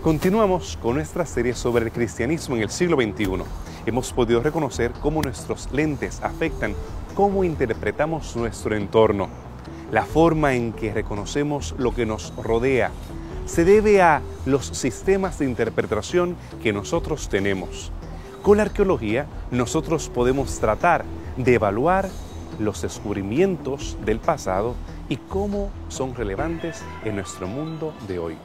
Continuamos con nuestra serie sobre el cristianismo en el siglo XXI. Hemos podido reconocer cómo nuestros lentes afectan cómo interpretamos nuestro entorno. La forma en que reconocemos lo que nos rodea se debe a los sistemas de interpretación que nosotros tenemos. Con la arqueología, nosotros podemos tratar de evaluar los descubrimientos del pasado y cómo son relevantes en nuestro mundo de hoy.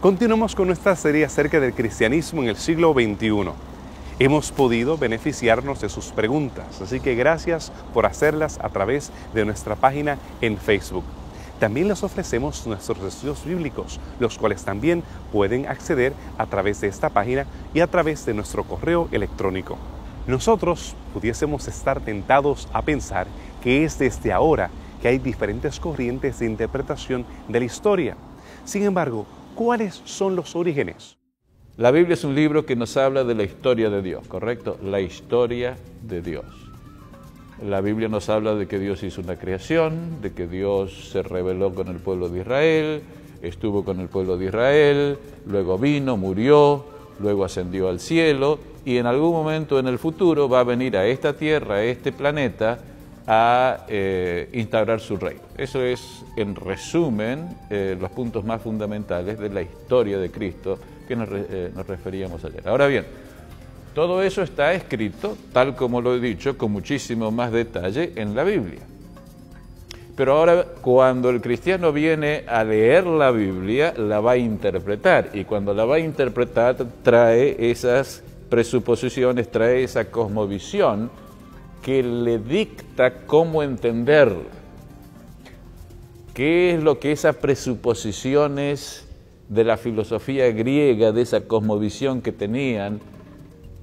Continuamos con nuestra serie acerca del cristianismo en el siglo XXI. Hemos podido beneficiarnos de sus preguntas, así que gracias por hacerlas a través de nuestra página en Facebook. También les ofrecemos nuestros estudios bíblicos, los cuales también pueden acceder a través de esta página y a través de nuestro correo electrónico. Nosotros pudiésemos estar tentados a pensar que es desde ahora que hay diferentes corrientes de interpretación de la historia. Sin embargo, ¿cuáles son los orígenes? La Biblia es un libro que nos habla de la historia de Dios, ¿correcto? La historia de Dios. La Biblia nos habla de que Dios hizo una creación, de que Dios se reveló con el pueblo de Israel, estuvo con el pueblo de Israel, luego vino, murió, luego ascendió al cielo y en algún momento en el futuro va a venir a esta tierra, a este planeta, a instaurar su reino. Eso es, en resumen, los puntos más fundamentales de la historia de Cristo que nos referíamos ayer. Ahora bien, todo eso está escrito, tal como lo he dicho, con muchísimo más detalle en la Biblia. Pero ahora, cuando el cristiano viene a leer la Biblia, la va a interpretar, y cuando la va a interpretar, trae esas presuposiciones, trae esa cosmovisión que le dicta cómo entenderla. ¿Qué es lo que esas presuposiciones de la filosofía griega, de esa cosmovisión que tenían,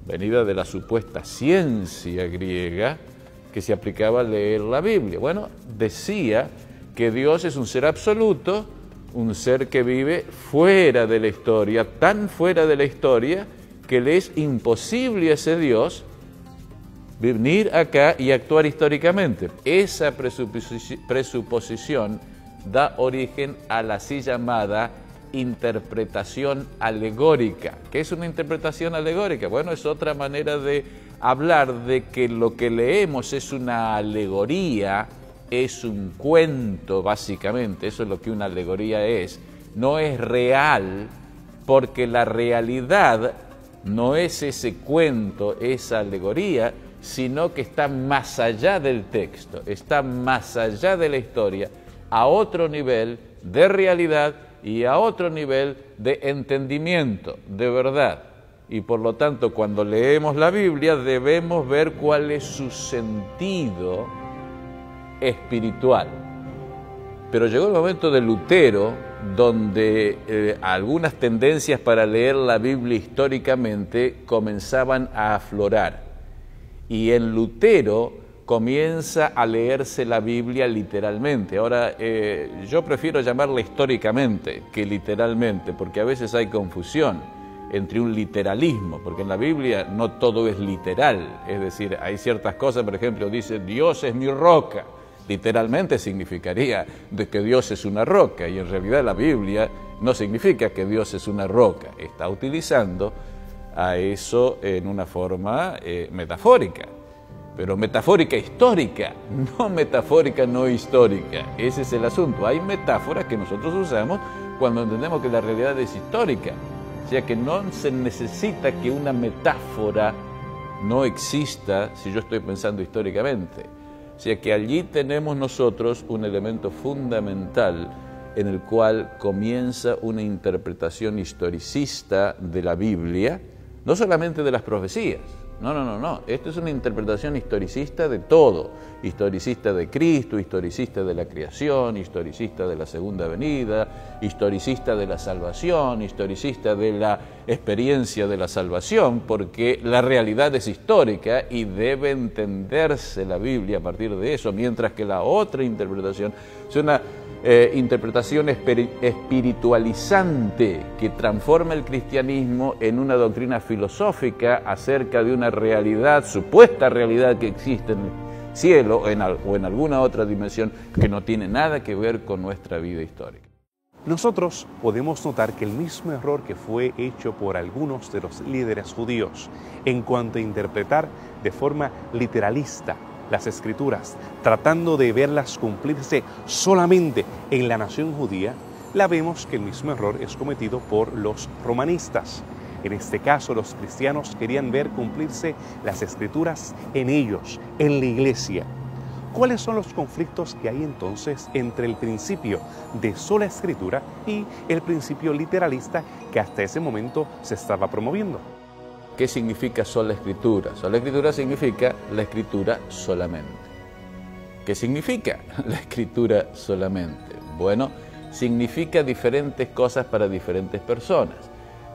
venida de la supuesta ciencia griega, que se aplicaba a leer la Biblia? Bueno, decía que Dios es un ser absoluto, un ser que vive fuera de la historia, tan fuera de la historia que le es imposible a ese Dios venir acá y actuar históricamente. Esa presuposición da origen a la así llamada interpretación alegórica. ¿Qué es una interpretación alegórica? Bueno, es otra manera de hablar de que lo que leemos es una alegoría, es un cuento, básicamente. Eso es lo que una alegoría es. No es real, porque la realidad no es ese cuento, esa alegoría, sino que está más allá del texto, está más allá de la historia, a otro nivel de realidad y a otro nivel de entendimiento, de verdad. Y por lo tanto, cuando leemos la Biblia, debemos ver cuál es su sentido espiritual. Pero llegó el momento de Lutero, donde algunas tendencias para leer la Biblia históricamente comenzaban a aflorar. Y en Lutero comienza a leerse la Biblia literalmente. Ahora, yo prefiero llamarla históricamente que literalmente, porque a veces hay confusión entre un literalismo, porque en la Biblia no todo es literal. Es decir, hay ciertas cosas, por ejemplo, dice Dios es mi roca. Literalmente significaría de que Dios es una roca, y en realidad la Biblia no significa que Dios es una roca. Está utilizando a eso en una forma metafórica, pero metafórica histórica, no metafórica no histórica. Ese es el asunto. Hay metáforas que nosotros usamos cuando entendemos que la realidad es histórica, o sea que no se necesita que una metáfora no exista si yo estoy pensando históricamente. O sea que allí tenemos nosotros un elemento fundamental en el cual comienza una interpretación historicista de la Biblia, no solamente de las profecías, No. Esto es una interpretación historicista de todo. Historicista de Cristo, historicista de la creación, historicista de la segunda venida, historicista de la salvación, historicista de la experiencia de la salvación, porque la realidad es histórica y debe entenderse la Biblia a partir de eso, mientras que la otra interpretación es una interpretación espiritualizante que transforma el cristianismo en una doctrina filosófica acerca de una realidad, supuesta realidad que existe en el cielo o en alguna otra dimensión que no tiene nada que ver con nuestra vida histórica. Nosotros podemos notar que el mismo error que fue hecho por algunos de los líderes judíos en cuanto a interpretar de forma literalista las Escrituras, tratando de verlas cumplirse solamente en la nación judía, la vemos que el mismo error es cometido por los romanistas. En este caso, los cristianos querían ver cumplirse las Escrituras en ellos, en la iglesia. ¿Cuáles son los conflictos que hay entonces entre el principio de sola Escritura y el principio literalista que hasta ese momento se estaba promoviendo? ¿Qué significa sola Escritura? Sola Escritura significa la Escritura solamente. ¿Qué significa la Escritura solamente? Bueno, significa diferentes cosas para diferentes personas.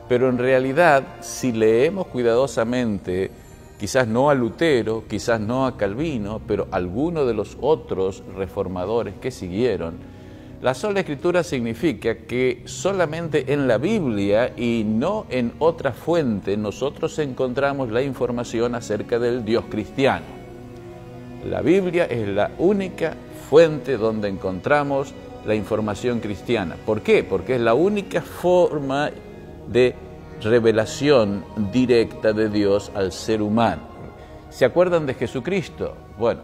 Pero en realidad, si leemos cuidadosamente, quizás no a Lutero, quizás no a Calvino, pero alguno de los otros reformadores que siguieron, la sola Escritura significa que solamente en la Biblia y no en otra fuente nosotros encontramos la información acerca del Dios cristiano. La Biblia es la única fuente donde encontramos la información cristiana. ¿Por qué? Porque es la única forma de revelación directa de Dios al ser humano. ¿Se acuerdan de Jesucristo? Bueno,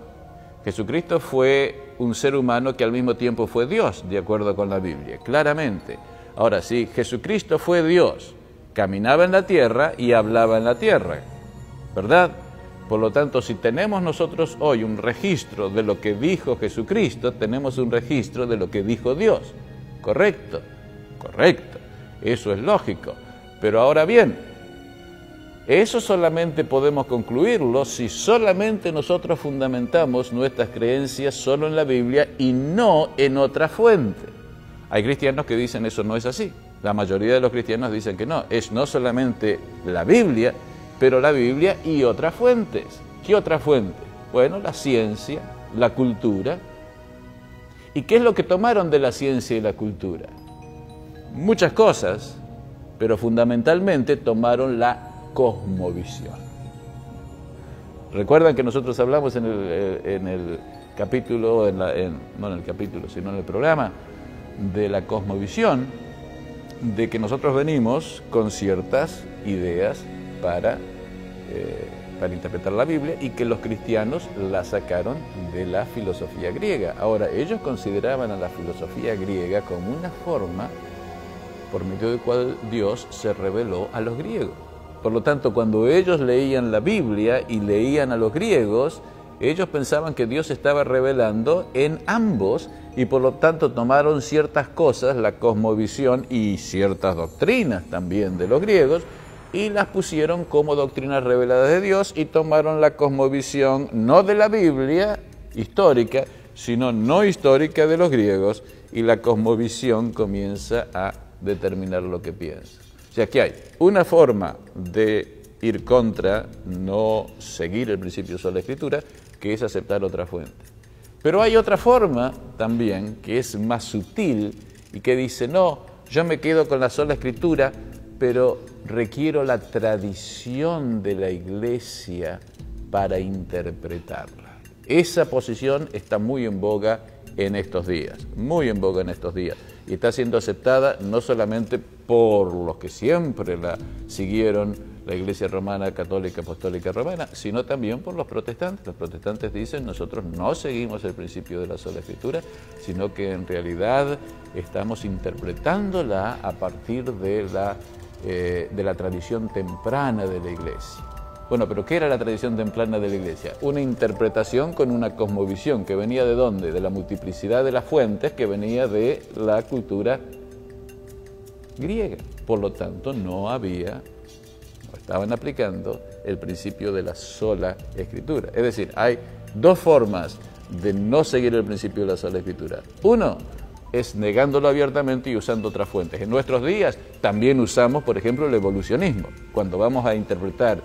Jesucristo fue un ser humano que al mismo tiempo fue Dios, de acuerdo con la Biblia, claramente. Ahora, si Jesucristo fue Dios, caminaba en la tierra y hablaba en la tierra, ¿verdad? Por lo tanto, si tenemos nosotros hoy un registro de lo que dijo Jesucristo, tenemos un registro de lo que dijo Dios. ¿Correcto? Correcto. Eso es lógico. Pero ahora bien, eso solamente podemos concluirlo si solamente nosotros fundamentamos nuestras creencias solo en la Biblia y no en otra fuente. Hay cristianos que dicen eso no es así. La mayoría de los cristianos dicen que no. Es no solamente la Biblia, pero la Biblia y otras fuentes. ¿Qué otra fuente? Bueno, la ciencia, la cultura. ¿Y qué es lo que tomaron de la ciencia y la cultura? Muchas cosas, pero fundamentalmente tomaron la cosmovisión. Recuerdan que nosotros hablamos en el capítulo, no en el capítulo, sino en el programa de la cosmovisión, de que nosotros venimos con ciertas ideas para interpretar la Biblia y que los cristianos la sacaron de la filosofía griega. Ahora, ellos consideraban a la filosofía griega como una forma por medio de cual Dios se reveló a los griegos. Por lo tanto, cuando ellos leían la Biblia y leían a los griegos, ellos pensaban que Dios estaba revelando en ambos y por lo tanto tomaron ciertas cosas, la cosmovisión y ciertas doctrinas también de los griegos, y las pusieron como doctrinas reveladas de Dios y tomaron la cosmovisión no de la Biblia histórica, sino no histórica de los griegos, y la cosmovisión comienza a determinar lo que piensa. O sea que hay una forma de ir contra, no seguir el principio de sola Escritura, que es aceptar otra fuente. Pero hay otra forma también que es más sutil y que dice, no, yo me quedo con la sola Escritura, pero requiero la tradición de la Iglesia para interpretarla. Esa posición está muy en boga en estos días, muy en boga en estos días. Y está siendo aceptada no solamente por los que siempre la siguieron, la Iglesia Romana, Católica, Apostólica Romana, sino también por los protestantes. Los protestantes dicen, nosotros no seguimos el principio de la sola Escritura, sino que en realidad estamos interpretándola a partir de la tradición temprana de la Iglesia. Bueno, pero ¿qué era la tradición temprana de la Iglesia? Una interpretación con una cosmovisión que venía ¿de dónde? De la multiplicidad de las fuentes que venía de la cultura griega. Por lo tanto, no había estaban aplicando el principio de la sola escritura. Es decir, hay dos formas de no seguir el principio de la sola escritura. Uno es negándolo abiertamente y usando otras fuentes. En nuestros días también usamos, por ejemplo, el evolucionismo. Cuando vamos a interpretar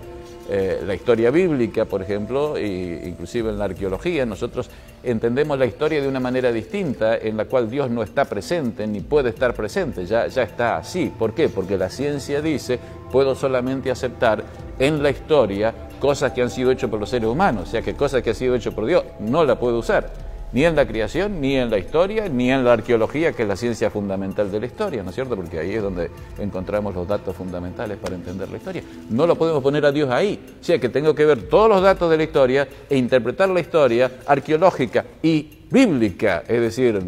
la historia bíblica, por ejemplo, e inclusive en la arqueología, nosotros entendemos la historia de una manera distinta, en la cual Dios no está presente ni puede estar presente, ya está así. ¿Por qué? Porque la ciencia dice, puedo solamente aceptar en la historia cosas que han sido hechas por los seres humanos, o sea que cosas que han sido hechas por Dios no la puedo usar. Ni en la creación, ni en la historia, ni en la arqueología, que es la ciencia fundamental de la historia, ¿no es cierto? Porque ahí es donde encontramos los datos fundamentales para entender la historia. No lo podemos poner a Dios ahí. O sea que tengo que ver todos los datos de la historia e interpretar la historia arqueológica y bíblica, es decir,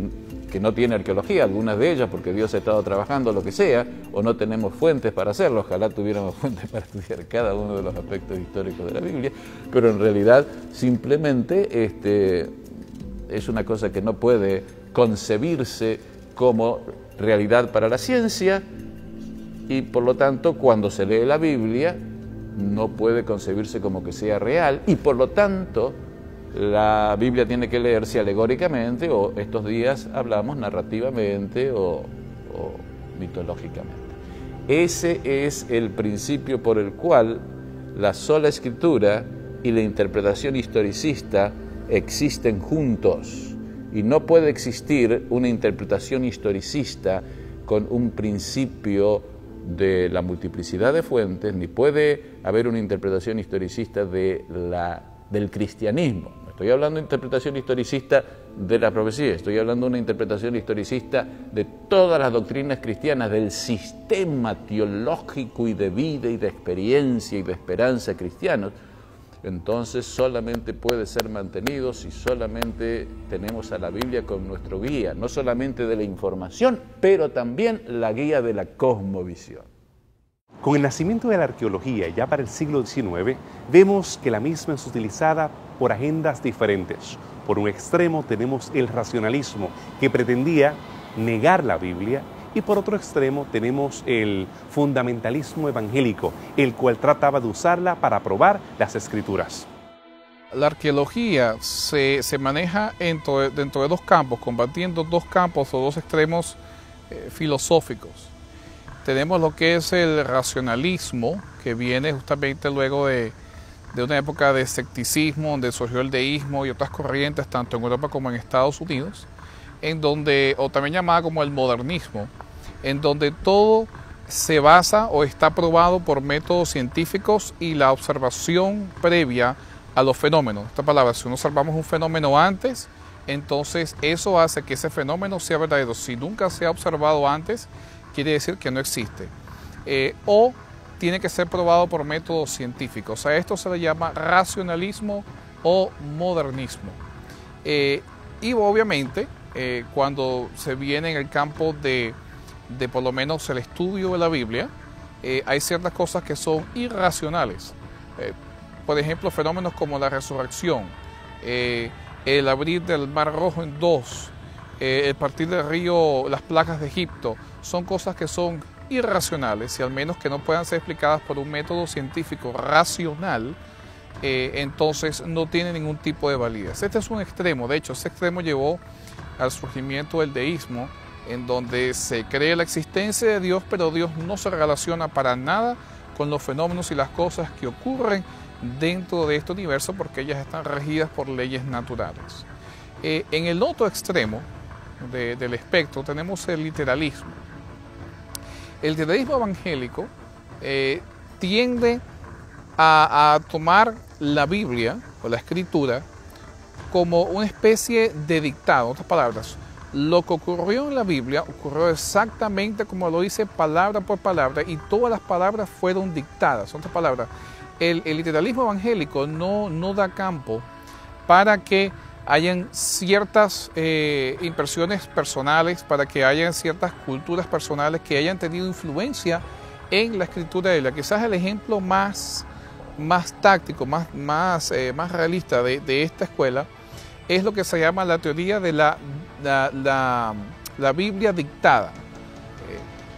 que no tiene arqueología, algunas de ellas, porque Dios ha estado trabajando lo que sea, o no tenemos fuentes para hacerlo. Ojalá tuviéramos fuentes para estudiar cada uno de los aspectos históricos de la Biblia, pero en realidad simplemente es una cosa que no puede concebirse como realidad para la ciencia y por lo tanto cuando se lee la Biblia no puede concebirse como que sea real y por lo tanto la Biblia tiene que leerse alegóricamente o estos días hablamos narrativamente o mitológicamente. Ese es el principio por el cual la sola escritura y la interpretación historicista existen juntos y no puede existir una interpretación historicista con un principio de la multiplicidad de fuentes, ni puede haber una interpretación historicista del cristianismo. No estoy hablando de interpretación historicista de la profecía, estoy hablando de una interpretación historicista de todas las doctrinas cristianas, del sistema teológico y de vida y de experiencia y de esperanza cristianos. Entonces solamente puede ser mantenido si solamente tenemos a la Biblia como nuestro guía, no solamente de la información, pero también la guía de la cosmovisión. Con el nacimiento de la arqueología ya para el siglo XIX, vemos que la misma es utilizada por agendas diferentes. Por un extremo tenemos el racionalismo, que pretendía negar la Biblia, y por otro extremo tenemos el fundamentalismo evangélico, el cual trataba de usarla para probar las Escrituras. La arqueología se maneja dentro de dos campos, combatiendo dos campos o dos extremos filosóficos. Tenemos lo que es el racionalismo, que viene justamente luego de una época de escepticismo, donde surgió el deísmo y otras corrientes, tanto en Europa como en Estados Unidos, o también llamada como el modernismo, en donde todo se basa o está probado por métodos científicos y la observación previa a los fenómenos. Esta palabra, si no observamos un fenómeno antes, entonces eso hace que ese fenómeno sea verdadero. Si nunca se ha observado antes, quiere decir que no existe. O tiene que ser probado por métodos científicos. A esto se le llama racionalismo o modernismo. Y obviamente, cuando se viene en el campo de por lo menos el estudio de la Biblia, hay ciertas cosas que son irracionales. Por ejemplo, fenómenos como la resurrección, el abrir del Mar Rojo en dos, el partir del río, las plagas de Egipto, son cosas que son irracionales y al menos que no puedan ser explicadas por un método científico racional, entonces no tiene ningún tipo de validez. Este es un extremo, de hecho, ese extremo llevó al surgimiento del deísmo, en donde se cree la existencia de Dios, pero Dios no se relaciona para nada con los fenómenos y las cosas que ocurren dentro de este universo, porque ellas están regidas por leyes naturales. En el otro extremo del espectro tenemos el literalismo. El literalismo evangélico tiende a tomar la Biblia o la Escritura como una especie de dictado. En otras palabras, lo que ocurrió en la Biblia ocurrió exactamente como lo dice palabra por palabra y todas las palabras fueron dictadas. En otras palabras, el literalismo evangélico no da campo para que hayan ciertas impresiones personales, para que hayan ciertas culturas personales que hayan tenido influencia en la escritura de la. Quizás el ejemplo más táctico, más realista de esta escuela es lo que se llama la teoría de la Biblia dictada.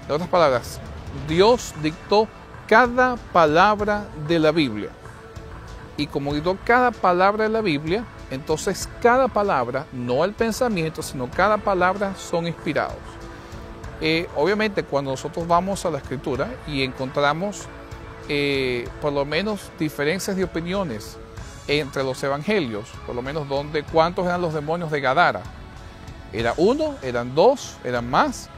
En otras palabras, Dios dictó cada palabra de la Biblia. Y como digo, cada palabra de la Biblia, entonces cada palabra, no el pensamiento, sino cada palabra son inspirados. Obviamente cuando nosotros vamos a la Escritura y encontramos por lo menos diferencias de opiniones entre los evangelios, por lo menos cuántos eran los demonios de Gadara. ¿Era uno? ¿Eran dos? ¿Eran más?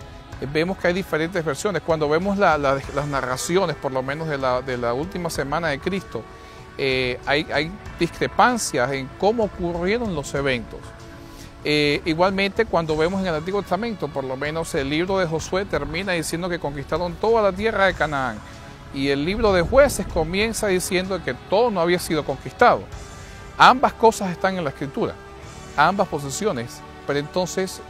Vemos que hay diferentes versiones. Cuando vemos las narraciones, por lo menos de la última semana de Cristo, hay discrepancias en cómo ocurrieron los eventos. Igualmente, cuando vemos en el Antiguo Testamento, por lo menos el libro de Josué termina diciendo que conquistaron toda la tierra de Canaán. Y el libro de Jueces comienza diciendo que todo no había sido conquistado. Ambas cosas están en la Escritura, ambas posiciones. Pero entonces,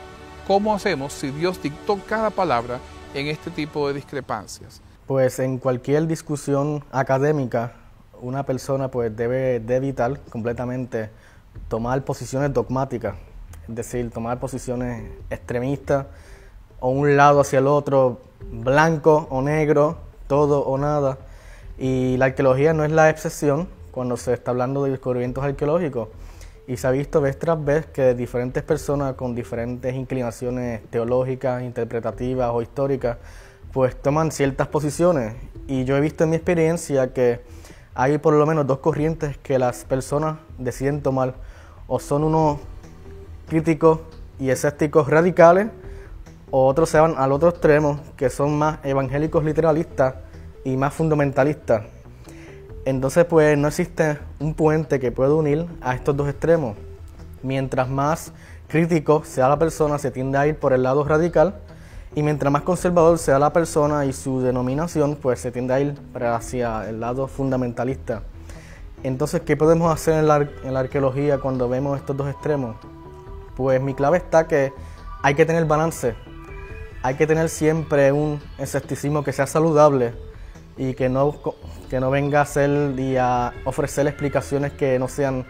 ¿cómo hacemos si Dios dictó cada palabra en este tipo de discrepancias? Pues en cualquier discusión académica, una persona pues debe de evitar completamente tomar posiciones dogmáticas, es decir, tomar posiciones extremistas o un lado hacia el otro, blanco o negro, todo o nada. Y la arqueología no es la excepción cuando se está hablando de descubrimientos arqueológicos. Y se ha visto vez tras vez que diferentes personas con diferentes inclinaciones teológicas, interpretativas o históricas, pues toman ciertas posiciones. Y yo he visto en mi experiencia que hay por lo menos dos corrientes que las personas deciden tomar. O son unos críticos y escépticos radicales, o otros se van al otro extremo, que son más evangélicos literalistas y más fundamentalistas. Entonces, pues no existe un puente que pueda unir a estos dos extremos. Mientras más crítico sea la persona, se tiende a ir por el lado radical, y mientras más conservador sea la persona y su denominación, pues se tiende a ir hacia el lado fundamentalista. Entonces, ¿qué podemos hacer en la arqueología cuando vemos estos dos extremos? Pues mi clave está que hay que tener balance. Hay que tener siempre un escepticismo que sea saludable y que no venga a hacer y a ofrecer explicaciones que no sean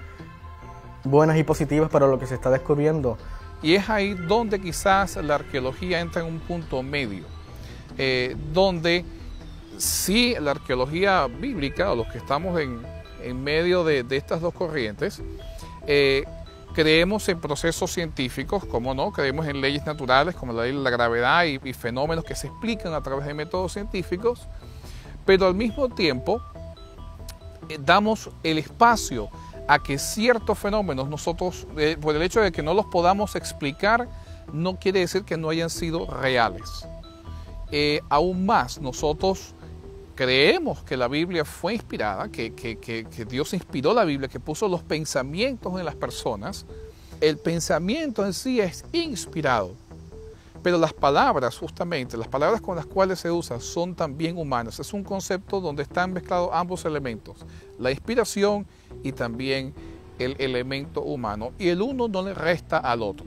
buenas y positivas para lo que se está descubriendo. Y es ahí donde quizás la arqueología entra en un punto medio, donde sí la arqueología bíblica, o los que estamos en medio de estas dos corrientes, creemos en procesos científicos, como no, creemos en leyes naturales como la ley de la gravedad y fenómenos que se explican a través de métodos científicos, pero al mismo tiempo damos el espacio a que ciertos fenómenos nosotros, por el hecho de que no los podamos explicar, no quiere decir que no hayan sido reales. Aún más, nosotros creemos que la Biblia fue inspirada, que Dios inspiró la Biblia, que puso los pensamientos en las personas. El pensamiento en sí es inspirado, pero las palabras, justamente, las palabras con las cuales se usan son también humanas. Es un concepto donde están mezclados ambos elementos, la inspiración y también el elemento humano, y el uno no le resta al otro.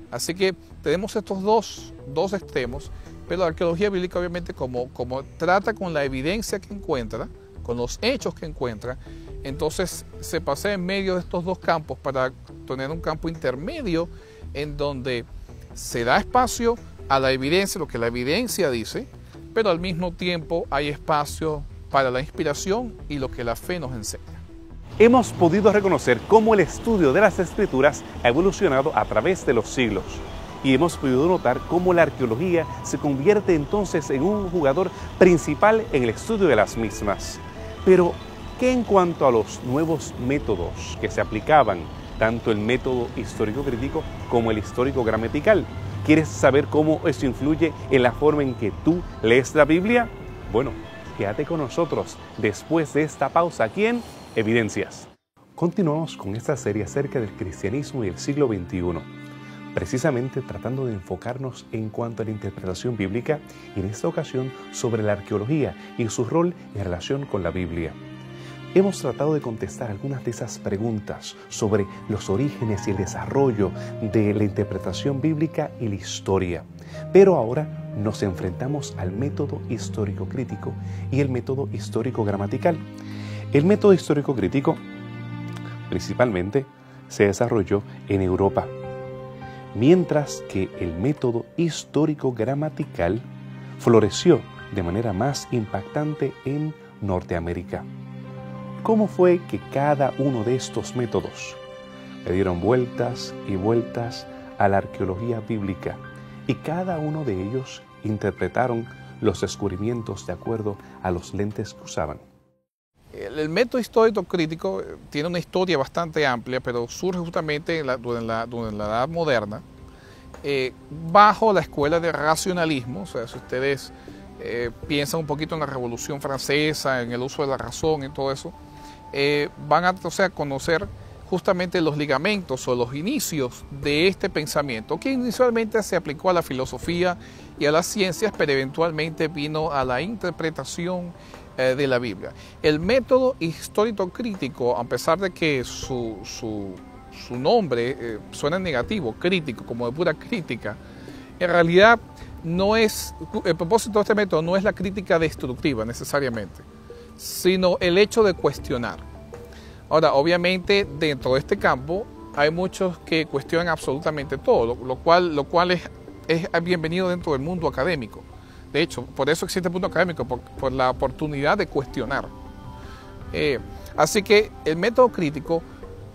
Así que tenemos estos dos extremos, pero la arqueología bíblica obviamente como trata con la evidencia que encuentra, con los hechos que encuentra, entonces se pasea en medio de estos dos campos para tener un campo intermedio en donde se da espacio a la evidencia, lo que la evidencia dice, pero al mismo tiempo hay espacio para la inspiración y lo que la fe nos enseña. Hemos podido reconocer cómo el estudio de las Escrituras ha evolucionado a través de los siglos. Y hemos podido notar cómo la arqueología se convierte entonces en un jugador principal en el estudio de las mismas. Pero, ¿qué en cuanto a los nuevos métodos que se aplicaban, tanto el método histórico-crítico como el histórico-gramatical? ¿Quieres saber cómo esto influye en la forma en que tú lees la Biblia? Bueno, quédate con nosotros después de esta pausa aquí en Evidencias. Continuamos con esta serie acerca del cristianismo y el siglo XXI. Precisamente tratando de enfocarnos en cuanto a la interpretación bíblica y en esta ocasión sobre la arqueología y su rol en relación con la Biblia. Hemos tratado de contestar algunas de esas preguntas sobre los orígenes y el desarrollo de la interpretación bíblica y la historia. Pero ahora nos enfrentamos al método histórico-crítico y el método histórico-gramatical. El método histórico-crítico principalmente se desarrolló en Europa, mientras que el método histórico-gramatical floreció de manera más impactante en Norteamérica. ¿Cómo fue que cada uno de estos métodos le dieron vueltas y vueltas a la arqueología bíblica y cada uno de ellos interpretaron los descubrimientos de acuerdo a los lentes que usaban? El método histórico crítico tiene una historia bastante amplia, pero surge justamente durante la Edad Moderna, bajo la escuela de racionalismo. O sea, si ustedes piensan un poquito en la Revolución Francesa, en el uso de la razón, en todo eso, van a conocer justamente los ligamentos o los inicios de este pensamiento, que inicialmente se aplicó a la filosofía y a las ciencias, pero eventualmente vino a la interpretación de la Biblia. El método histórico crítico, a pesar de que su nombre suena negativo, crítico, como de pura crítica, en realidad no es, el propósito de este método no es la crítica destructiva necesariamente, sino el hecho de cuestionar. Ahora, obviamente, dentro de este campo hay muchos que cuestionan absolutamente todo, lo cual es bienvenido dentro del mundo académico. De hecho, por eso existe el mundo académico, por la oportunidad de cuestionar. Así que el método crítico,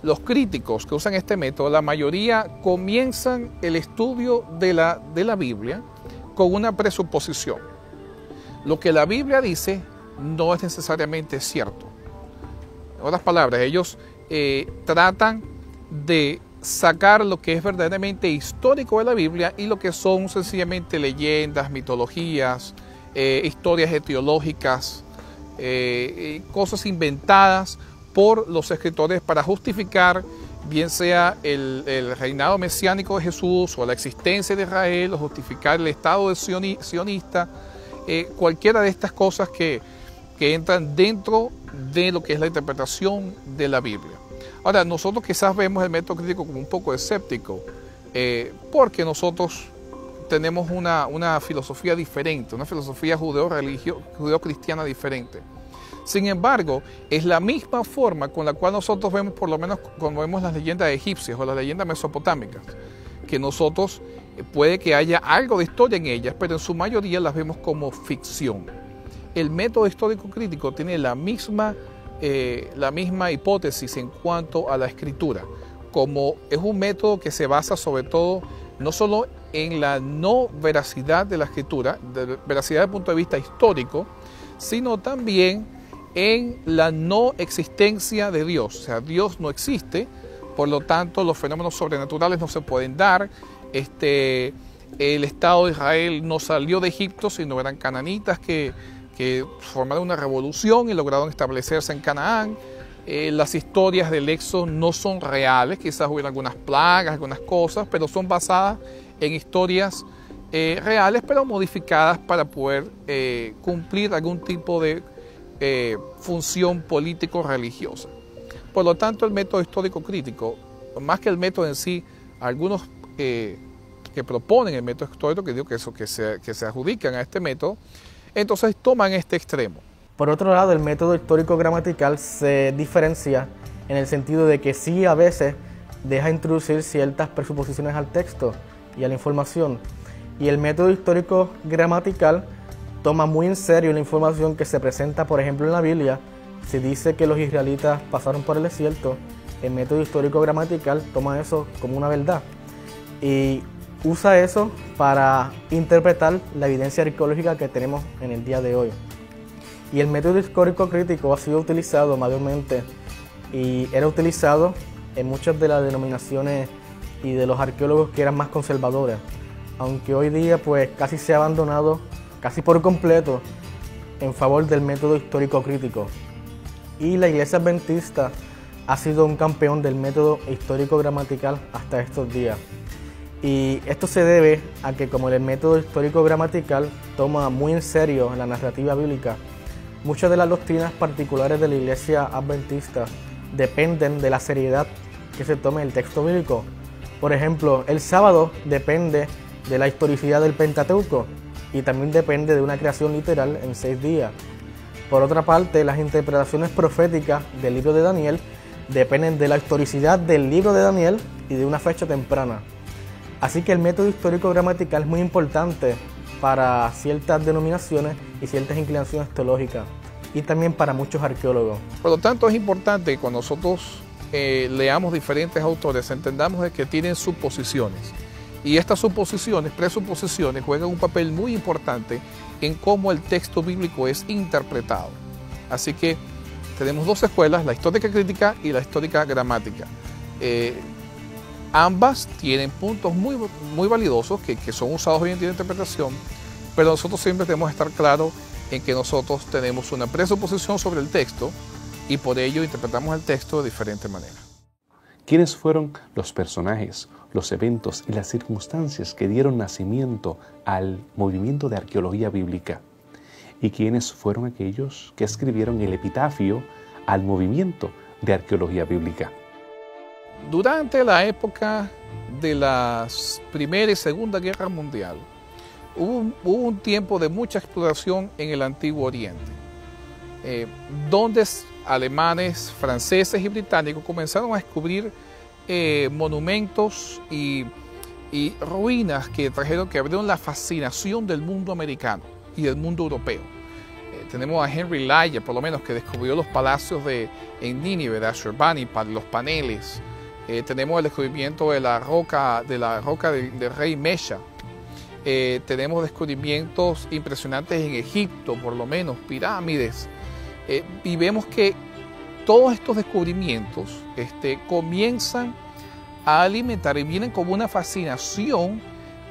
los críticos que usan este método, la mayoría comienzan el estudio de la Biblia con una presuposición. Lo que la Biblia dice no es necesariamente cierto. En otras palabras, ellos tratan de sacar lo que es verdaderamente histórico de la Biblia y lo que son sencillamente leyendas, mitologías, historias etiológicas, cosas inventadas por los escritores para justificar bien sea el reinado mesiánico de Jesús o la existencia de Israel o justificar el estado sionista, cualquiera de estas cosas que entran dentro de lo que es la interpretación de la Biblia. Ahora, nosotros quizás vemos el método crítico como un poco escéptico, porque nosotros tenemos una filosofía diferente, una filosofía judeo-cristiana diferente. Sin embargo, es la misma forma con la cual nosotros vemos, por lo menos cuando vemos las leyendas egipcias o las leyendas mesopotámicas, que nosotros puede que haya algo de historia en ellas, pero en su mayoría las vemos como ficción. El método histórico crítico tiene la misma hipótesis en cuanto a la escritura, como es un método que se basa sobre todo no solo en la no veracidad de la escritura, de veracidad desde el punto de vista histórico, sino también en la no existencia de Dios. O sea, Dios no existe, por lo tanto los fenómenos sobrenaturales no se pueden dar. El Estado de Israel no salió de Egipto, sino eran cananitas que formaron una revolución y lograron establecerse en Canaán. Las historias del Éxodo no son reales, quizás hubo algunas plagas, algunas cosas, pero son basadas en historias reales, pero modificadas para poder cumplir algún tipo de función político-religiosa. Por lo tanto, el método histórico crítico, más que el método en sí, algunos que proponen el método histórico, que digo que se adjudican a este método, entonces toman este extremo. Por otro lado, el método histórico gramatical se diferencia en el sentido de que sí a veces deja introducir ciertas presuposiciones al texto y a la información. Y el método histórico gramatical toma muy en serio la información que se presenta, por ejemplo, en la Biblia. Si dice que los israelitas pasaron por el desierto, el método histórico gramatical toma eso como una verdad y usa eso para interpretar la evidencia arqueológica que tenemos en el día de hoy. Y el método histórico crítico ha sido utilizado mayormente y era utilizado en muchas de las denominaciones y de los arqueólogos que eran más conservadores, aunque hoy día pues casi se ha abandonado casi por completo en favor del método histórico crítico. Y la Iglesia Adventista ha sido un campeón del método histórico gramatical hasta estos días. Y esto se debe a que como el método histórico gramatical toma muy en serio la narrativa bíblica, muchas de las doctrinas particulares de la Iglesia Adventista dependen de la seriedad que se tome el texto bíblico. Por ejemplo, el sábado depende de la historicidad del Pentateuco y también depende de una creación literal en 6 días. Por otra parte, las interpretaciones proféticas del libro de Daniel dependen de la historicidad del libro de Daniel y de una fecha temprana. Así que el método histórico gramatical es muy importante para ciertas denominaciones y ciertas inclinaciones teológicas, y también para muchos arqueólogos. Por lo tanto, es importante que cuando nosotros leamos diferentes autores, entendamos de que tienen suposiciones. Y estas suposiciones, presuposiciones, juegan un papel muy importante en cómo el texto bíblico es interpretado. Así que tenemos dos escuelas, la histórica crítica y la histórica gramática. Ambas tienen puntos muy validosos que son usados hoy en día en interpretación, pero nosotros siempre tenemos que estar claros en que nosotros tenemos una presuposición sobre el texto y por ello interpretamos el texto de diferente manera. ¿Quiénes fueron los personajes, los eventos y las circunstancias que dieron nacimiento al movimiento de arqueología bíblica? ¿Y quiénes fueron aquellos que escribieron el epitafio al movimiento de arqueología bíblica? Durante la época de la Primera y Segunda Guerra Mundial, hubo un tiempo de mucha exploración en el Antiguo Oriente, donde alemanes, franceses y británicos comenzaron a descubrir monumentos y ruinas que abrieron la fascinación del mundo americano y del mundo europeo. Tenemos a Henry Lyer, por lo menos, que descubrió los palacios en Nínive, de Ashurbanipal, los paneles. Tenemos el descubrimiento de la roca del rey Mesha. Tenemos descubrimientos impresionantes en Egipto, por lo menos, pirámides. Y vemos que todos estos descubrimientos comienzan a alimentar y vienen como una fascinación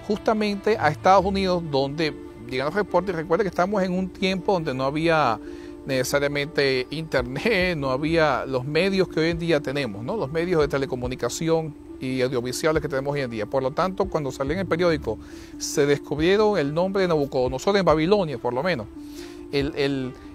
justamente a Estados Unidos, donde llegan los reportes. Recuerda que estamos en un tiempo donde no había necesariamente internet, no había los medios que hoy en día tenemos, ¿no? Los medios de telecomunicación y audiovisuales que tenemos hoy en día. Por lo tanto, cuando salió en el periódico, se descubrieron el nombre de Nabucodonosor en Babilonia, por lo menos.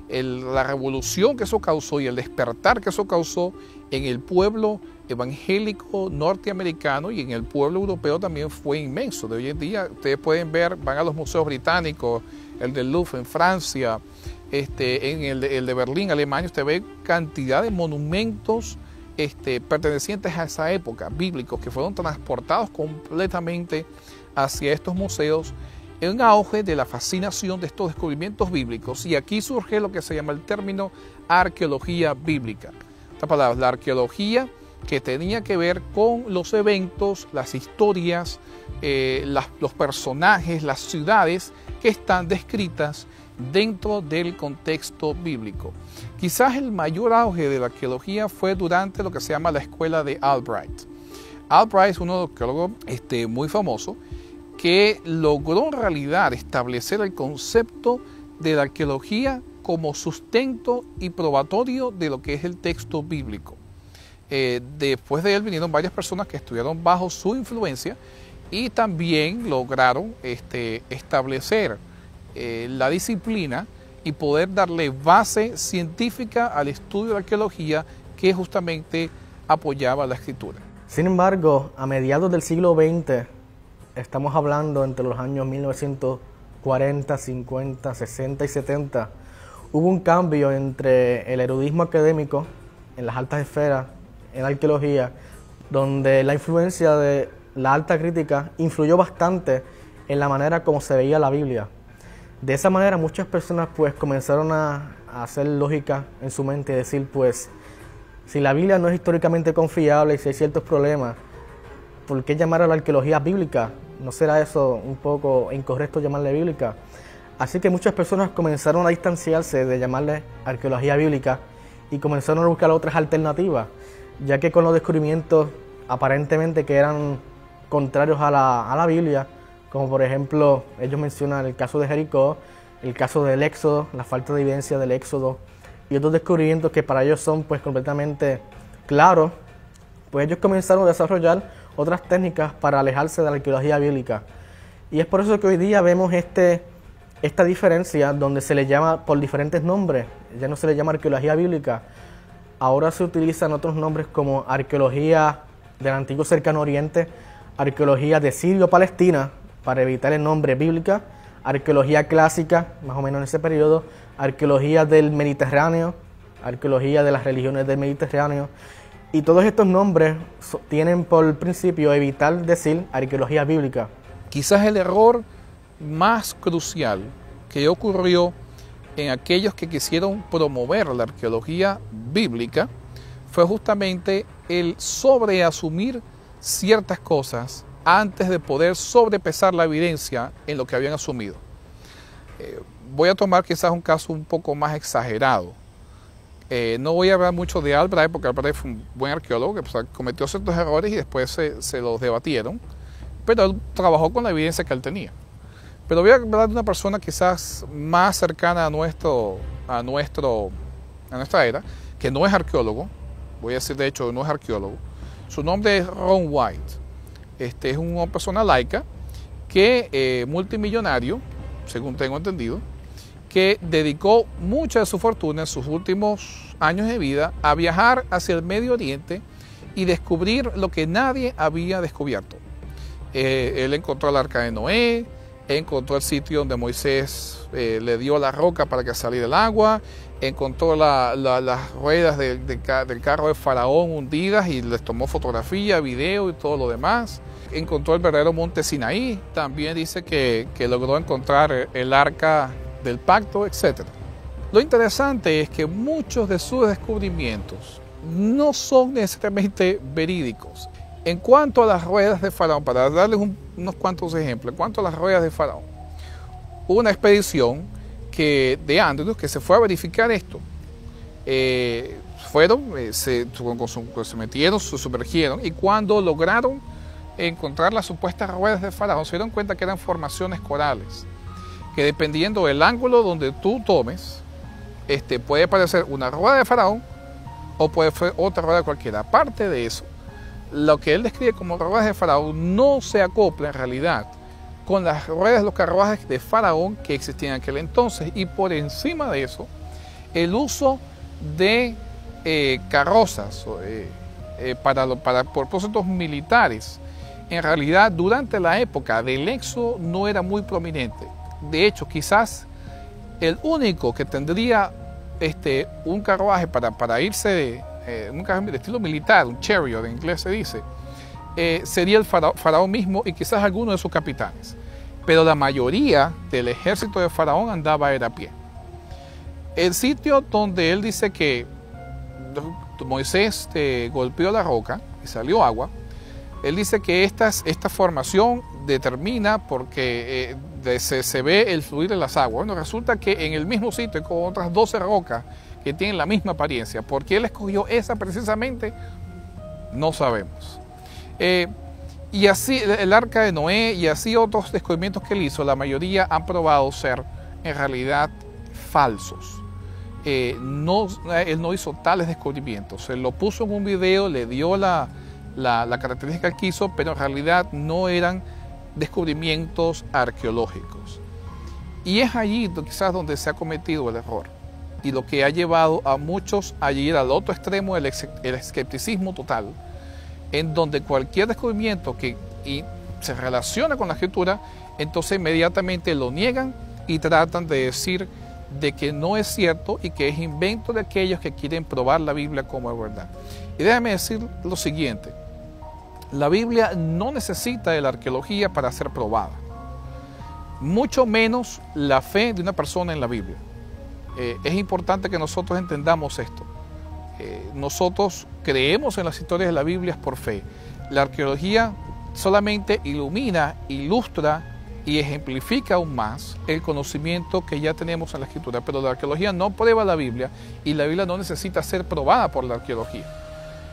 La revolución que eso causó y el despertar que eso causó en el pueblo evangélico norteamericano y en el pueblo europeo también fue inmenso. De hoy en día ustedes pueden ver, van a los museos británicos, el del Louvre en Francia, en el de Berlín, Alemania, usted ve cantidad de monumentos pertenecientes a esa época, bíblicos, que fueron transportados completamente hacia estos museos en auge de la fascinación de estos descubrimientos bíblicos. Y aquí surge lo que se llama el término arqueología bíblica. Esta palabra, la arqueología que tenía que ver con los eventos, las historias, los personajes, las ciudades que están descritas dentro del contexto bíblico. Quizás el mayor auge de la arqueología fue durante lo que se llama la escuela de Albright. Albright es un arqueólogo muy famoso que logró en realidad establecer el concepto de la arqueología como sustento y probatorio de lo que es el texto bíblico. Después de él vinieron varias personas que estudiaron bajo su influencia y también lograron establecer la disciplina y poder darle base científica al estudio de la arqueología que justamente apoyaba la escritura. Sin embargo, a mediados del siglo XX, estamos hablando entre los años 1940, 50, 60 y 70, hubo un cambio entre el erudismo académico en las altas esferas, en la arqueología, donde la influencia de la alta crítica influyó bastante en la manera como se veía la Biblia. De esa manera muchas personas pues comenzaron a hacer lógica en su mente y decir pues si la Biblia no es históricamente confiable y si hay ciertos problemas, ¿por qué llamar a la arqueología bíblica? ¿No será eso un poco incorrecto llamarle bíblica? Así que muchas personas comenzaron a distanciarse de llamarle arqueología bíblica y comenzaron a buscar otras alternativas, ya que con los descubrimientos aparentemente que eran contrarios a la Biblia, como por ejemplo, ellos mencionan el caso de Jericó, el caso del Éxodo, la falta de evidencia del Éxodo y otros descubrimientos que para ellos son pues completamente claros, pues ellos comenzaron a desarrollar otras técnicas para alejarse de la arqueología bíblica. Y es por eso que hoy día vemos esta diferencia donde se le llama por diferentes nombres. Ya no se le llama arqueología bíblica, ahora se utilizan otros nombres como arqueología del antiguo cercano oriente, arqueología de Sirio-Palestina, para evitar el nombre bíblica, arqueología clásica, más o menos en ese periodo, arqueología del Mediterráneo, arqueología de las religiones del Mediterráneo, y todos estos nombres tienen por principio evitar decir arqueología bíblica. Quizás el error más crucial que ocurrió en aquellos que quisieron promover la arqueología bíblica fue justamente el sobreasumir ciertas cosas antes de poder sobrepesar la evidencia en lo que habían asumido. Voy a tomar quizás un caso un poco más exagerado. No voy a hablar mucho de Albright, porque Albright fue un buen arqueólogo que cometió ciertos errores y después se los debatieron, pero él trabajó con la evidencia que él tenía. Pero voy a hablar de una persona quizás más cercana a nuestra era, que no es arqueólogo. Voy a decir de hecho no es arqueólogo. Su nombre es Ron White. Es una persona laica que multimillonario, según tengo entendido, que dedicó mucha de su fortuna en sus últimos años de vida a viajar hacia el Medio Oriente y descubrir lo que nadie había descubierto. Él encontró el arca de Noé, encontró el sitio donde Moisés le dio la roca para que saliera el agua, encontró las ruedas del carro de Faraón hundidas y les tomó fotografía, video y todo lo demás. Encontró el verdadero monte Sinaí, también dice que logró encontrar el arca del pacto, etc. Lo interesante es que muchos de sus descubrimientos no son necesariamente verídicos. En cuanto a las ruedas de Faraón, para darles unos cuantos ejemplos, en cuanto a las ruedas de Faraón, hubo una expedición de Andrews que se fue a verificar esto. Se metieron, se sumergieron y cuando lograron encontrar las supuestas ruedas de Faraón, se dieron cuenta que eran formaciones corales, que dependiendo del ángulo donde tú tomes, puede parecer una rueda de Faraón o puede ser otra rueda cualquiera. Aparte de eso, lo que él describe como ruedas de Faraón no se acopla en realidad con las ruedas de los carruajes de Faraón que existían en aquel entonces, y por encima de eso, el uso de carrozas para propósitos militares, en realidad durante la época del Éxodo no era muy prominente. De hecho, quizás el único que tendría un carruaje para irse un carruaje de estilo militar, un chariot en inglés se dice, sería el faraón mismo y quizás alguno de sus capitanes. Pero la mayoría del ejército de Faraón andaba a pie. El sitio donde él dice que Moisés golpeó la roca y salió agua, él dice que esta formación determina porque se ve el fluir de las aguas. Bueno, resulta que en el mismo sitio con otras 12 rocas que tienen la misma apariencia. ¿Por qué él escogió esa precisamente? No sabemos. Y así el arca de Noé y así otros descubrimientos que él hizo, la mayoría han probado ser en realidad falsos. Él no hizo tales descubrimientos. Él lo puso en un video, le dio la característica que quiso, pero en realidad no eran descubrimientos arqueológicos. Y es allí quizás donde se ha cometido el error y lo que ha llevado a muchos a ir al otro extremo del escepticismo total, en donde cualquier descubrimiento que se relaciona con la escritura, entonces inmediatamente lo niegan y tratan de decir de que no es cierto y que es invento de aquellos que quieren probar la Biblia como es verdad. Y déjame decir lo siguiente: la Biblia no necesita de la arqueología para ser probada, mucho menos la fe de una persona en la Biblia. Es importante que nosotros entendamos esto. Nosotros creemos en las historias de la Biblia por fe. La arqueología solamente ilumina, ilustra y ejemplifica aún más el conocimiento que ya tenemos en la Escritura, pero la arqueología no prueba la Biblia y la Biblia no necesita ser probada por la arqueología.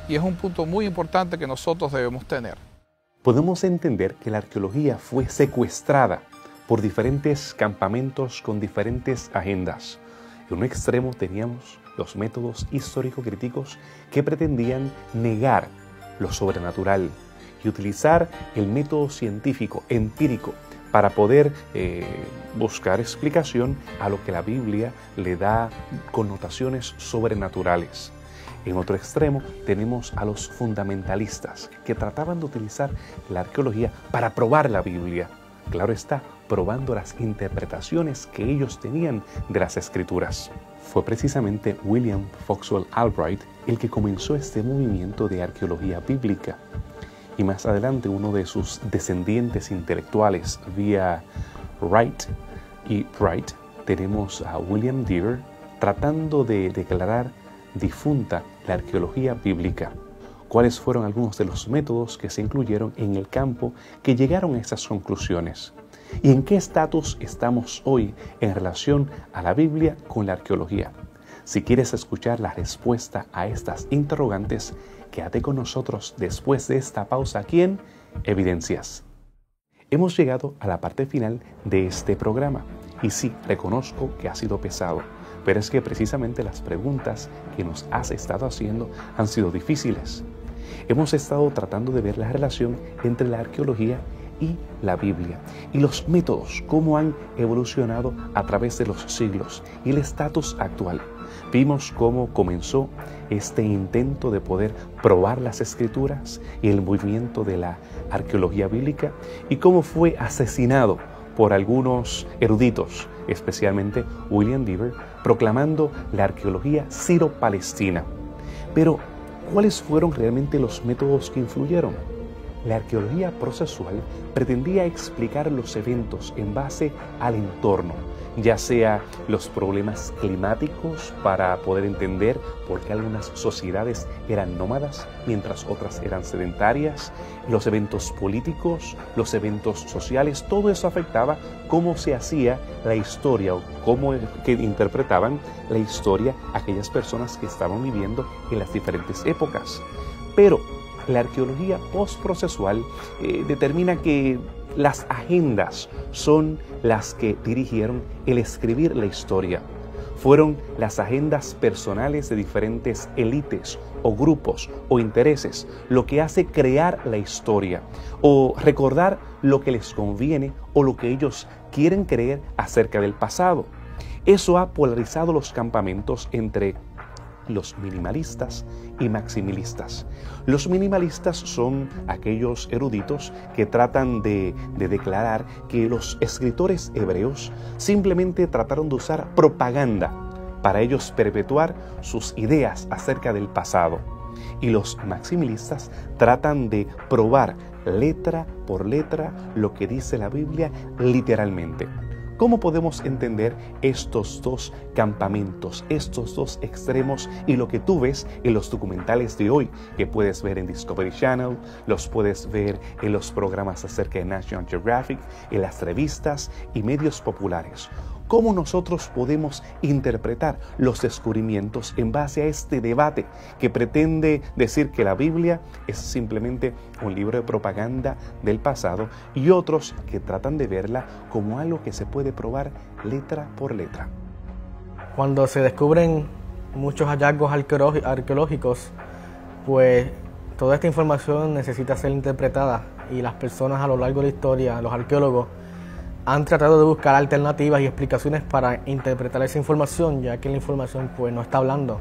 Y es un punto muy importante que nosotros debemos tener. Podemos entender que la arqueología fue secuestrada por diferentes campamentos con diferentes agendas. En un extremo teníamos los métodos histórico-críticos que pretendían negar lo sobrenatural y utilizar el método científico, empírico, para poder buscar explicación a lo que la Biblia le da connotaciones sobrenaturales. En otro extremo tenemos a los fundamentalistas que trataban de utilizar la arqueología para probar la Biblia. Claro está, probando las interpretaciones que ellos tenían de las Escrituras. Fue precisamente William Foxwell Albright el que comenzó este movimiento de arqueología bíblica. Y más adelante uno de sus descendientes intelectuales, vía Wright y Wright, tenemos a William Dever tratando de declarar difunta la arqueología bíblica. ¿Cuáles fueron algunos de los métodos que se incluyeron en el campo que llegaron a esas conclusiones? ¿Y en qué estatus estamos hoy en relación a la Biblia con la arqueología? Si quieres escuchar la respuesta a estas interrogantes, quédate con nosotros después de esta pausa aquí en Evidencias. Hemos llegado a la parte final de este programa y sí, reconozco que ha sido pesado, pero es que precisamente las preguntas que nos has estado haciendo han sido difíciles. Hemos estado tratando de ver la relación entre la arqueología y la Biblia y los métodos, cómo han evolucionado a través de los siglos y el estatus actual. Vimos cómo comenzó este intento de poder probar las escrituras y el movimiento de la arqueología bíblica y cómo fue asesinado por algunos eruditos, especialmente William Dever, proclamando la arqueología siro-palestina. Pero, ¿cuáles fueron realmente los métodos que influyeron? La arqueología procesual pretendía explicar los eventos en base al entorno, ya sea los problemas climáticos para poder entender por qué algunas sociedades eran nómadas mientras otras eran sedentarias, los eventos políticos, los eventos sociales, todo eso afectaba cómo se hacía la historia o cómo que interpretaban la historia aquellas personas que estaban viviendo en las diferentes épocas. Pero la arqueología postprocesual determina que las agendas son las que dirigieron el escribir la historia. Fueron las agendas personales de diferentes élites o grupos o intereses lo que hace crear la historia o recordar lo que les conviene o lo que ellos quieren creer acerca del pasado. Eso ha polarizado los campamentos entre los minimalistas y maximilistas. Los minimalistas son aquellos eruditos que tratan de declarar que los escritores hebreos simplemente trataron de usar propaganda para ellos perpetuar sus ideas acerca del pasado. Y los maximilistas tratan de probar letra por letra lo que dice la Biblia literalmente. ¿Cómo podemos entender estos dos campamentos, estos dos extremos y lo que tú ves en los documentales de hoy que puedes ver en Discovery Channel, los puedes ver en los programas acerca de National Geographic, en las revistas y medios populares? ¿Cómo nosotros podemos interpretar los descubrimientos en base a este debate que pretende decir que la Biblia es simplemente un libro de propaganda del pasado y otros que tratan de verla como algo que se puede probar letra por letra? Cuando se descubren muchos hallazgos arqueológicos, pues toda esta información necesita ser interpretada y las personas a lo largo de la historia, los arqueólogos, han tratado de buscar alternativas y explicaciones para interpretar esa información, ya que la información pues no está hablando.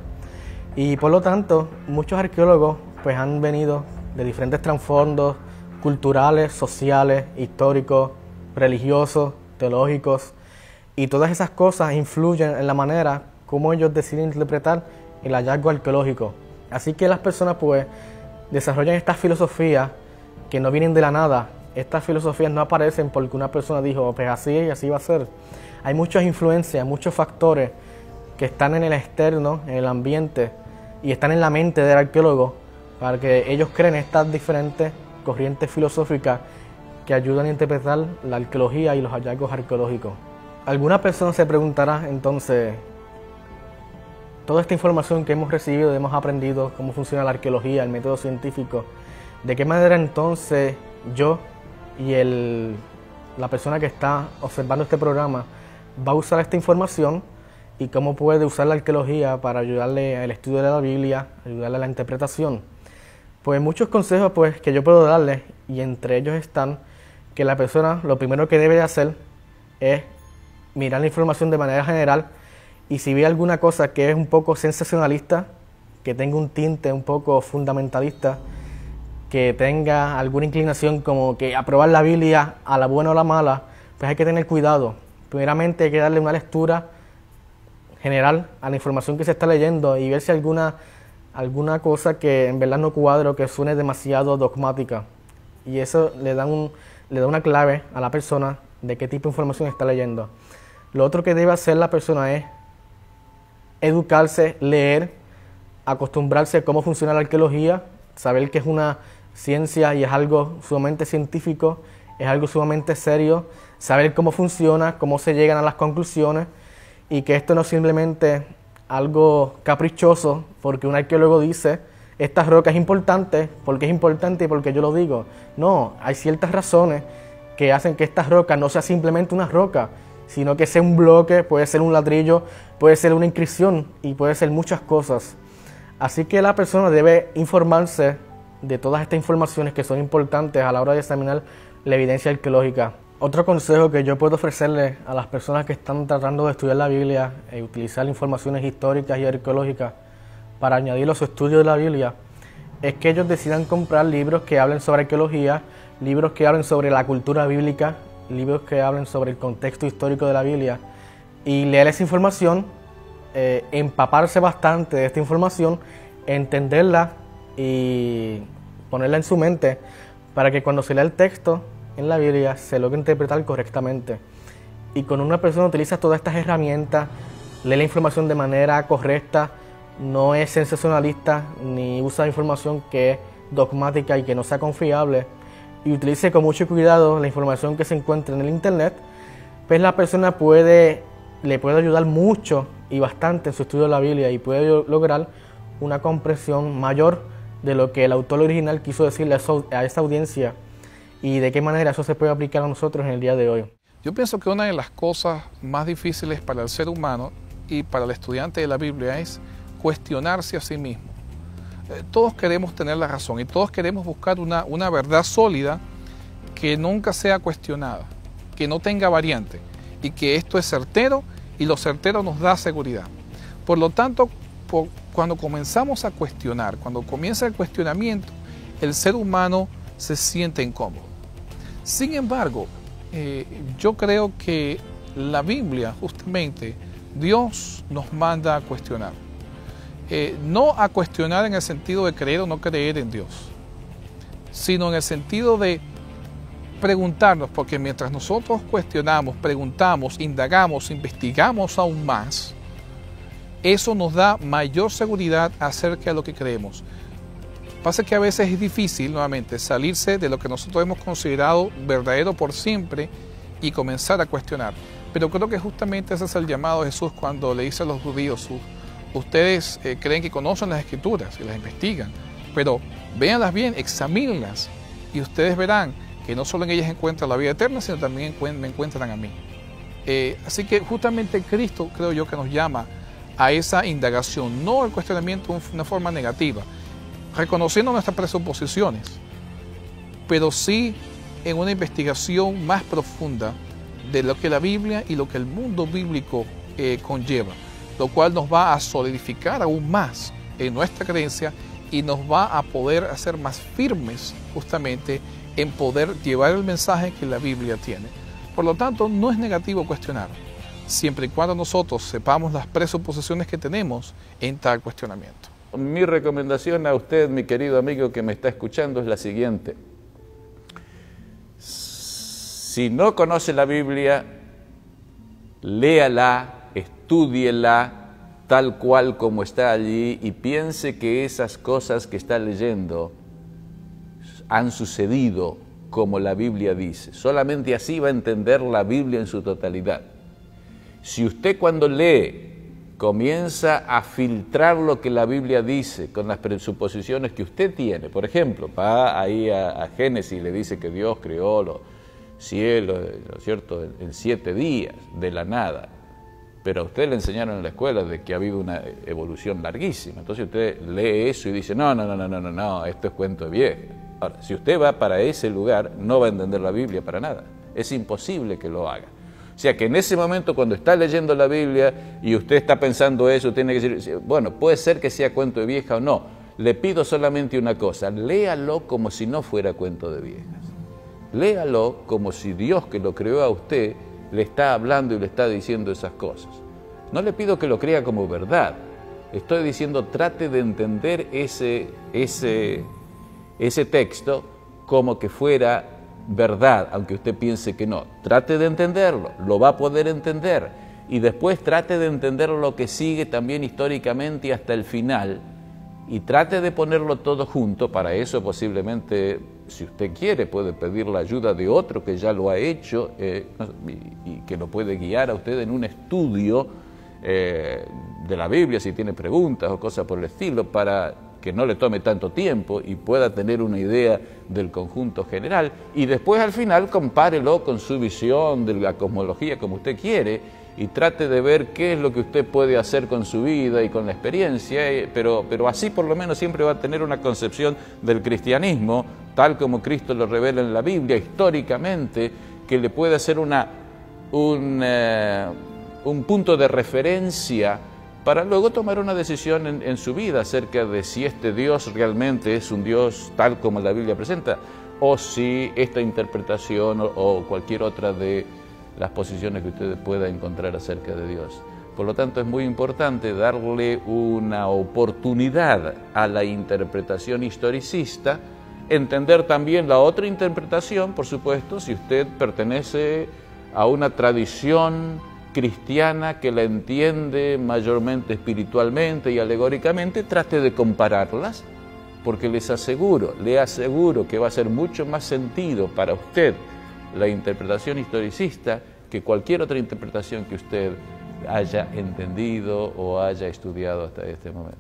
Y por lo tanto, muchos arqueólogos pues han venido de diferentes trasfondos culturales, sociales, históricos, religiosos, teológicos, y todas esas cosas influyen en la manera como ellos deciden interpretar el hallazgo arqueológico. Así que las personas pues desarrollan estas filosofías que no vienen de la nada. Estas filosofías no aparecen porque una persona dijo, pues así es y así va a ser. Hay muchas influencias, muchos factores que están en el externo, en el ambiente, y están en la mente del arqueólogo para que ellos creen estas diferentes corrientes filosóficas que ayudan a interpretar la arqueología y los hallazgos arqueológicos. Alguna persona se preguntará entonces, toda esta información que hemos recibido, hemos aprendido cómo funciona la arqueología, el método científico, ¿de qué manera entonces yo y la persona que está observando este programa va a usar esta información y cómo puede usar la arqueología para ayudarle al estudio de la Biblia, ayudarle a la interpretación? Pues muchos consejos pues, que yo puedo darle, y entre ellos están que la persona lo primero que debe de hacer es mirar la información de manera general, y si ve alguna cosa que es un poco sensacionalista, que tenga un tinte un poco fundamentalista, que tenga alguna inclinación como que aprobar la Biblia a la buena o la mala, pues hay que tener cuidado. Primeramente hay que darle una lectura general a la información que se está leyendo y ver si alguna cosa que en verdad no cuadra o que suene demasiado dogmática. Y eso le da una clave a la persona de qué tipo de información está leyendo. Lo otro que debe hacer la persona es educarse, leer, acostumbrarse a cómo funciona la arqueología, saber que es una ciencia y es algo sumamente científico, es algo sumamente serio, saber cómo funciona, cómo se llegan a las conclusiones y que esto no es simplemente algo caprichoso porque un arqueólogo dice esta roca es importante porque es importante y porque yo lo digo. No, hay ciertas razones que hacen que esta roca no sea simplemente una roca, sino que sea un bloque, puede ser un ladrillo, puede ser una inscripción y puede ser muchas cosas. Así que la persona debe informarse de todas estas informaciones que son importantes a la hora de examinar la evidencia arqueológica. Otro consejo que yo puedo ofrecerle a las personas que están tratando de estudiar la Biblia e utilizar informaciones históricas y arqueológicas para añadirlo a su estudio de la Biblia es que ellos decidan comprar libros que hablen sobre arqueología, libros que hablen sobre la cultura bíblica, libros que hablen sobre el contexto histórico de la Biblia y leer esa información, empaparse bastante de esta información, entenderla y ponerla en su mente para que cuando se lea el texto en la Biblia se logre interpretar correctamente. Y cuando una persona utiliza todas estas herramientas, lee la información de manera correcta, no es sensacionalista ni usa información que es dogmática y que no sea confiable, y utilice con mucho cuidado la información que se encuentra en el internet, pues la persona le puede ayudar mucho y bastante en su estudio de la Biblia y puede lograr una comprensión mayor de lo que el autor original quiso decirle a esa audiencia y de qué manera eso se puede aplicar a nosotros en el día de hoy. Yo pienso que una de las cosas más difíciles para el ser humano y para el estudiante de la Biblia es cuestionarse a sí mismo. Todos queremos tener la razón y todos queremos buscar una verdad sólida que nunca sea cuestionada, que no tenga variante y que esto es certero y lo certero nos da seguridad. Por lo tanto, cuando comenzamos a cuestionar, cuando comienza el cuestionamiento, el ser humano se siente incómodo. Sin embargo, yo creo que la Biblia, justamente, Dios nos manda a cuestionar. No a cuestionar en el sentido de creer o no creer en Dios, sino en el sentido de preguntarnos, porque mientras nosotros cuestionamos, preguntamos, indagamos, investigamos aún más, eso nos da mayor seguridad acerca de lo que creemos. Pasa que a veces es difícil, nuevamente, salirse de lo que nosotros hemos considerado verdadero por siempre y comenzar a cuestionar. Pero creo que justamente ese es el llamado de Jesús cuando le dice a los judíos, ustedes creen que conocen las Escrituras y las investigan, pero véanlas bien, examínenlas y ustedes verán que no solo en ellas encuentran la vida eterna, sino también me encuentran a mí. Así que justamente Cristo creo yo que nos llama a esa indagación, no el cuestionamiento de una forma negativa, reconociendo nuestras presuposiciones, pero sí en una investigación más profunda de lo que la Biblia y lo que el mundo bíblico conlleva, lo cual nos va a solidificar aún más en nuestra creencia y nos va a poder hacer más firmes justamente en poder llevar el mensaje que la Biblia tiene. Por lo tanto, no es negativo cuestionar, siempre y cuando nosotros sepamos las presuposiciones que tenemos en tal cuestionamiento. Mi recomendación a usted, mi querido amigo que me está escuchando, es la siguiente. Si no conoce la Biblia, léala, estúdiela tal cual como está allí y piense que esas cosas que está leyendo han sucedido como la Biblia dice. Solamente así va a entender la Biblia en su totalidad. Si usted cuando lee comienza a filtrar lo que la Biblia dice con las presuposiciones que usted tiene, por ejemplo, va ahí a Génesis y le dice que Dios creó los cielos, ¿no es cierto?, en 7 días, de la nada. Pero a usted le enseñaron en la escuela de que ha habido una evolución larguísima. Entonces usted lee eso y dice, no, esto es cuento de viejo. Ahora, si usted va para ese lugar, no va a entender la Biblia para nada. Es imposible que lo haga. O sea que en ese momento, cuando está leyendo la Biblia y usted está pensando eso, tiene que decir, bueno, puede ser que sea cuento de vieja o no. Le pido solamente una cosa, léalo como si no fuera cuento de viejas. Léalo como si Dios que lo creó a usted le está hablando y le está diciendo esas cosas. No le pido que lo crea como verdad. Estoy diciendo, trate de entender ese texto como que fuera verdad, aunque usted piense que no. Trate de entenderlo, lo va a poder entender, y después trate de entender lo que sigue también históricamente y hasta el final, y trate de ponerlo todo junto. Para eso posiblemente, si usted quiere, puede pedir la ayuda de otro que ya lo ha hecho y que lo puede guiar a usted en un estudio de la Biblia, si tiene preguntas o cosas por el estilo, para que no le tome tanto tiempo y pueda tener una idea del conjunto general, y después al final compárelo con su visión de la cosmología como usted quiere, y trate de ver qué es lo que usted puede hacer con su vida y con la experiencia, pero así por lo menos siempre va a tener una concepción del cristianismo, tal como Cristo lo revela en la Biblia históricamente, que le puede hacer un punto de referencia para luego tomar una decisión en su vida acerca de si este Dios realmente es un Dios tal como la Biblia presenta, o si esta interpretación o cualquier otra de las posiciones que usted pueda encontrar acerca de Dios. Por lo tanto, es muy importante darle una oportunidad a la interpretación historicista, entender también la otra interpretación, por supuesto, si usted pertenece a una tradición cristiana que la entiende mayormente espiritualmente y alegóricamente, trate de compararlas, porque le aseguro que va a hacer mucho más sentido para usted la interpretación historicista que cualquier otra interpretación que usted haya entendido o haya estudiado hasta este momento.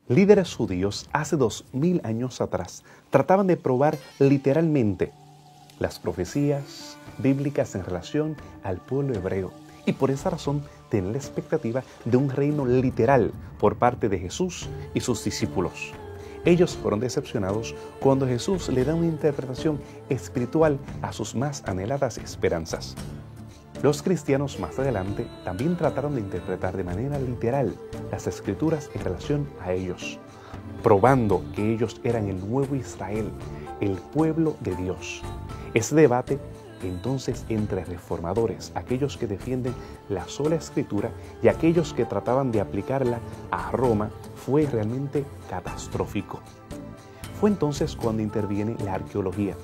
Líderes judíos hace 2000 años atrás trataban de probar literalmente las profecías bíblicas en relación al pueblo hebreo, y por esa razón tenían la expectativa de un reino literal por parte de Jesús y sus discípulos. Ellos fueron decepcionados cuando Jesús le da una interpretación espiritual a sus más anheladas esperanzas. Los cristianos más adelante también trataron de interpretar de manera literal las escrituras en relación a ellos, probando que ellos eran el nuevo Israel, el pueblo de Dios. Ese debate entonces entre reformadores, aquellos que defienden la sola escritura y aquellos que trataban de aplicarla a Roma, fue realmente catastrófico. Fue entonces cuando interviene la arqueología,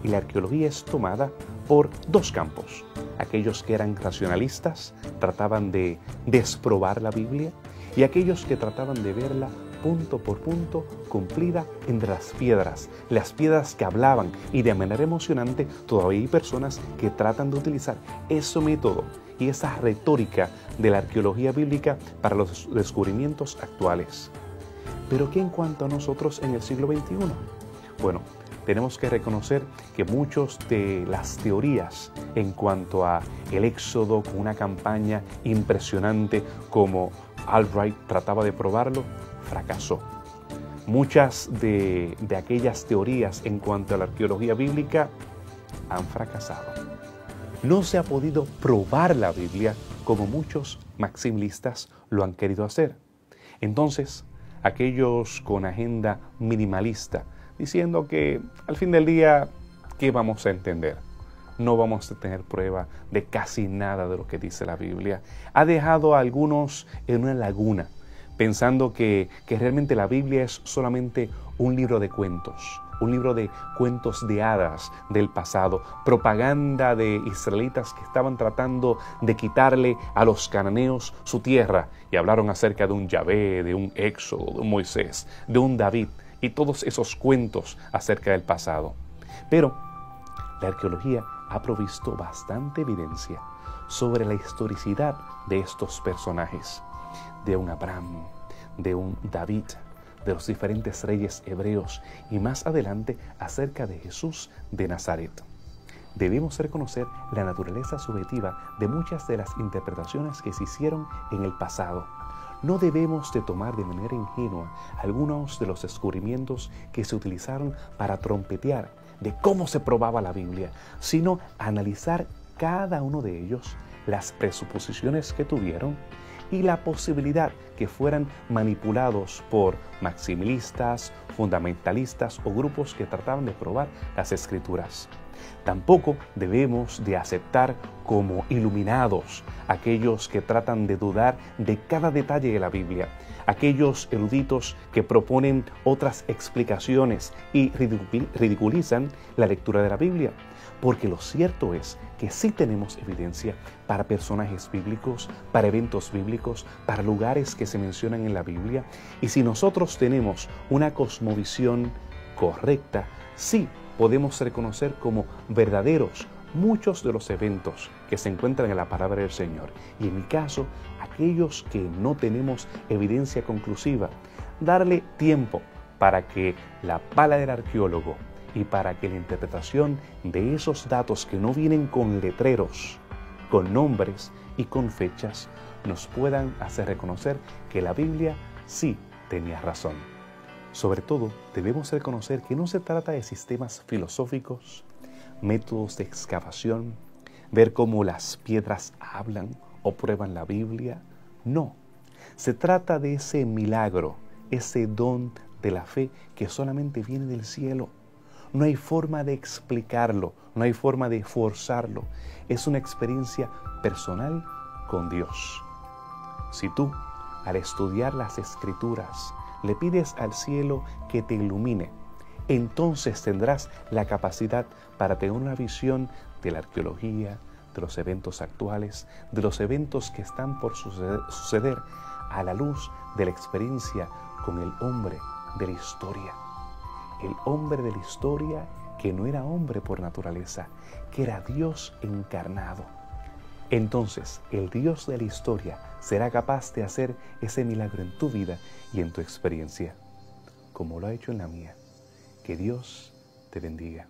y la arqueología es tomada por dos campos. Aquellos que eran racionalistas trataban de desprobar la Biblia, y aquellos que trataban de verla punto por punto cumplida entre las piedras que hablaban, y de manera emocionante todavía hay personas que tratan de utilizar ese método y esa retórica de la arqueología bíblica para los descubrimientos actuales. ¿Pero qué en cuanto a nosotros en el siglo XXI? Bueno, tenemos que reconocer que muchas de las teorías en cuanto a el éxodo, con una campaña impresionante como Albright trataba de probarlo, fracasó. Muchas de aquellas teorías en cuanto a la arqueología bíblica han fracasado. No se ha podido probar la Biblia como muchos maximilistas lo han querido hacer. Entonces, aquellos con agenda minimalista, diciendo que al fin del día, ¿qué vamos a entender? No vamos a tener prueba de casi nada de lo que dice la Biblia. Ha dejado a algunos en una laguna, pensando que realmente la Biblia es solamente un libro de cuentos, un libro de cuentos de hadas del pasado, propaganda de israelitas que estaban tratando de quitarle a los cananeos su tierra, y hablaron acerca de un Yahvé, de un Éxodo, de un Moisés, de un David, y todos esos cuentos acerca del pasado. Pero la arqueología ha provisto bastante evidencia sobre la historicidad de estos personajes, de un Abraham, de un David, de los diferentes reyes hebreos, y más adelante acerca de Jesús de Nazaret. Debemos reconocer la naturaleza subjetiva de muchas de las interpretaciones que se hicieron en el pasado. No debemos de tomar de manera ingenua algunos de los descubrimientos que se utilizaron para trompetear de cómo se probaba la Biblia, sino analizar cada uno de ellos, las presuposiciones que tuvieron y la posibilidad que fueran manipulados por maximilistas, fundamentalistas o grupos que trataban de probar las Escrituras. Tampoco debemos de aceptar como iluminados aquellos que tratan de dudar de cada detalle de la Biblia, aquellos eruditos que proponen otras explicaciones y ridiculizan la lectura de la Biblia. Porque lo cierto es que sí tenemos evidencia para personajes bíblicos, para eventos bíblicos, para lugares que se mencionan en la Biblia. Y si nosotros tenemos una cosmovisión correcta, sí podemos reconocer como verdaderos muchos de los eventos que se encuentran en la palabra del Señor. Y en mi caso, aquellos que no tenemos evidencia conclusiva, darle tiempo para que la pala del arqueólogo y para que la interpretación de esos datos que no vienen con letreros, con nombres y con fechas, nos puedan hacer reconocer que la Biblia sí tenía razón. Sobre todo, debemos reconocer que no se trata de sistemas filosóficos, métodos de excavación, ver cómo las piedras hablan o prueban la Biblia. No, se trata de ese milagro, ese don de la fe que solamente viene del cielo. No hay forma de explicarlo, no hay forma de forzarlo. Es una experiencia personal con Dios. Si tú, al estudiar las Escrituras, le pides al cielo que te ilumine, entonces tendrás la capacidad para tener una visión de la arqueología, de los eventos actuales, de los eventos que están por suceder a la luz de la experiencia con el hombre de la historia. El hombre de la historia que no era hombre por naturaleza, que era Dios encarnado. Entonces, el Dios de la historia será capaz de hacer ese milagro en tu vida y en tu experiencia, como lo ha hecho en la mía. Que Dios te bendiga.